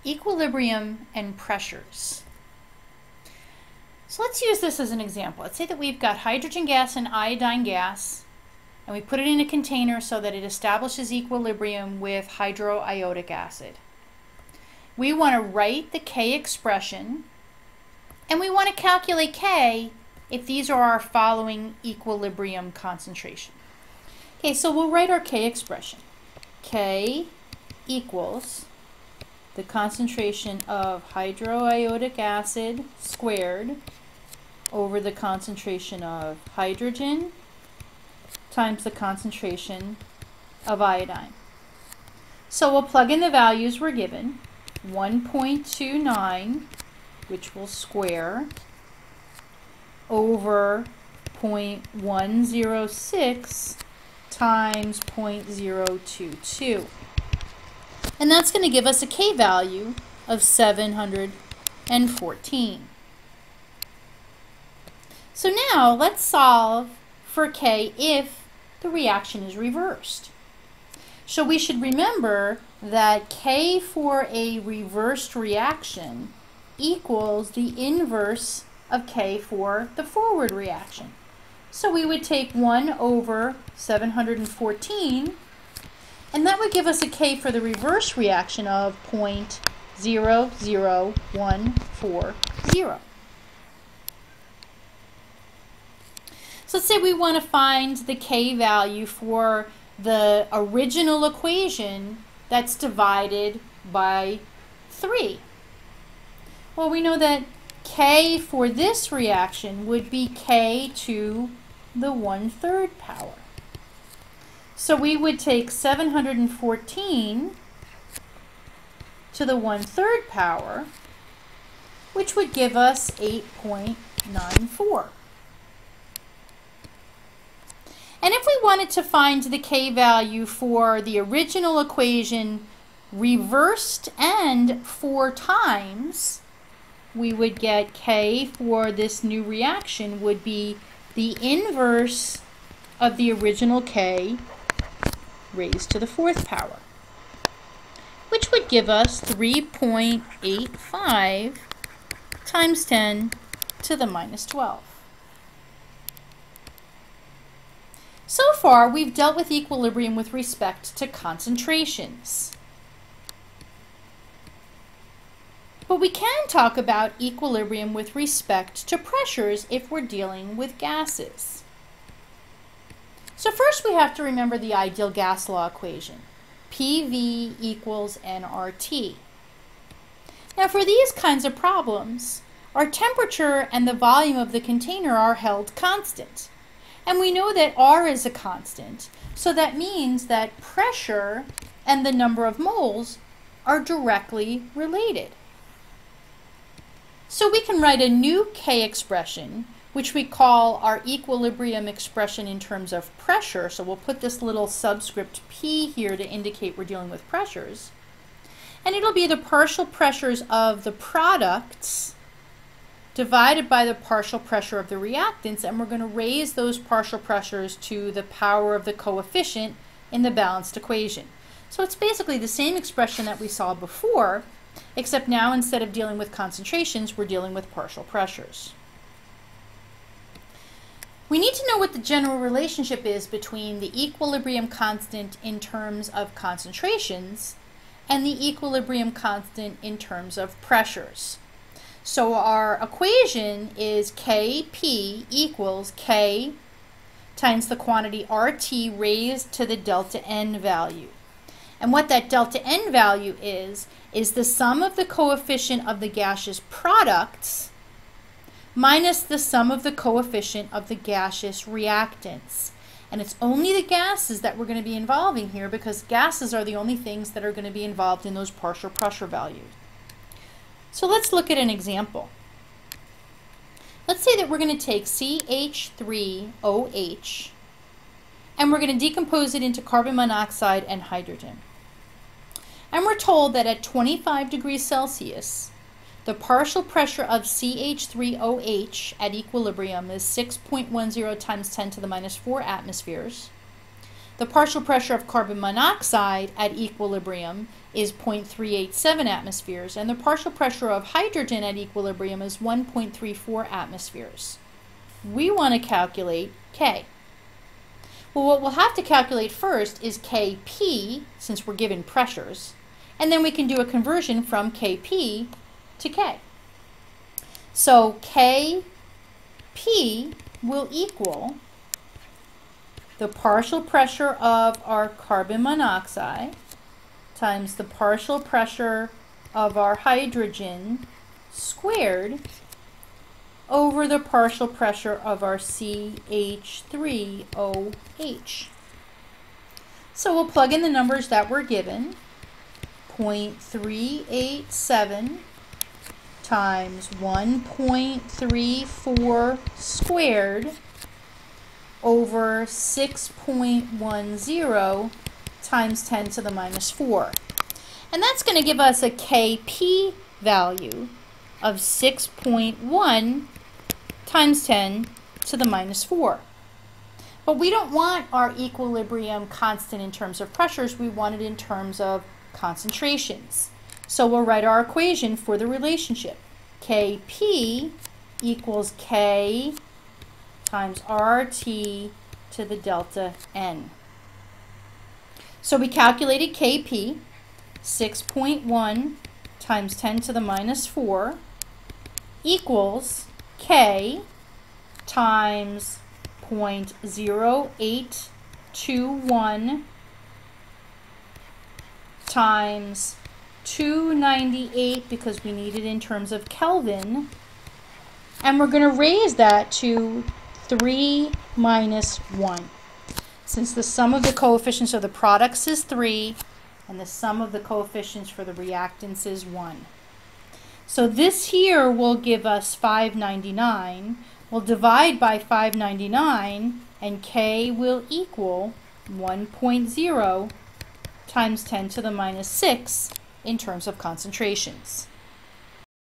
Equilibrium and pressures. So let's use this as an example. Let's say that we've got hydrogen gas and iodine gas, and we put it in a container so that it establishes equilibrium with hydroiodic acid. We want to write the K expression, and we want to calculate K if these are our following equilibrium concentration. Okay, so we'll write our K expression. K equals the concentration of hydroiodic acid squared over the concentration of hydrogen times the concentration of iodine. So we'll plug in the values we're given. 1.29, which will square, over 0.106 times 0.022. And that's going to give us a K value of 714. So now let's solve for K if the reaction is reversed. So we should remember that K for a reversed reaction equals the inverse of K for the forward reaction. So we would take 1 over 714, and that would give us a K for the reverse reaction of 0.00140. So let's say we want to find the K value for the original equation that's divided by 3. Well, we know that K for this reaction would be K to the 1/3 power. So we would take 714 to the 1/3 power, which would give us 8.94. And if we wanted to find the K value for the original equation reversed and 4 times, we would get K for this new reaction would be the inverse of the original K raised to the 4th power, which would give us 3.85 times 10 to the minus 12. So far, we've dealt with equilibrium with respect to concentrations. But we can talk about equilibrium with respect to pressures if we're dealing with gases. So first we have to remember the ideal gas law equation. PV equals nRT. Now for these kinds of problems, our temperature and the volume of the container are held constant. And we know that R is a constant, so that means that pressure and the number of moles are directly related. So we can write a new K expression, which we call our equilibrium expression in terms of pressure. So we'll put this little subscript P here to indicate we're dealing with pressures. And it'll be the partial pressures of the products divided by the partial pressure of the reactants, and we're going to raise those partial pressures to the power of the coefficient in the balanced equation. So it's basically the same expression that we saw before, except now instead of dealing with concentrations, we're dealing with partial pressures. We need to know what the general relationship is between the equilibrium constant in terms of concentrations and the equilibrium constant in terms of pressures. So our equation is Kp equals K times the quantity RT raised to the delta N value. And what that delta N value is the sum of the coefficient of the gaseous products minus the sum of the coefficient of the gaseous reactants. And it's only the gases that we're going to be involving here because gases are the only things that are going to be involved in those partial pressure values. So let's look at an example. Let's say that we're going to take CH3OH and we're going to decompose it into carbon monoxide and hydrogen. And we're told that at 25 degrees Celsius, the partial pressure of CH3OH at equilibrium is 6.10 times 10 to the minus 4 atmospheres. The partial pressure of carbon monoxide at equilibrium is 0.387 atmospheres, and the partial pressure of hydrogen at equilibrium is 1.34 atmospheres. We want to calculate K. Well, what we'll have to calculate first is Kp, since we're given pressures, and then we can do a conversion from Kp to K. So Kp will equal the partial pressure of our carbon monoxide times the partial pressure of our hydrogen squared over the partial pressure of our CH3OH. So we'll plug in the numbers that were given. 0.387 times 1.34 squared over 6.10 times 10 to the minus 4. And that's going to give us a Kp value of 6.1 times 10 to the minus 4. But we don't want our equilibrium constant in terms of pressures, we want it in terms of concentrations. So we'll write our equation for the relationship. Kp equals K times RT to the delta N. So we calculated Kp, 6.1 times 10 to the minus 4 equals K times 0.0821 times 298, because we need it in terms of Kelvin, and we're going to raise that to 3 minus 1. Since the sum of the coefficients of the products is 3 and the sum of the coefficients for the reactants is 1. So this here will give us 599. We'll divide by 599 and K will equal 1.0 times 10 to the minus 6 in terms of concentrations.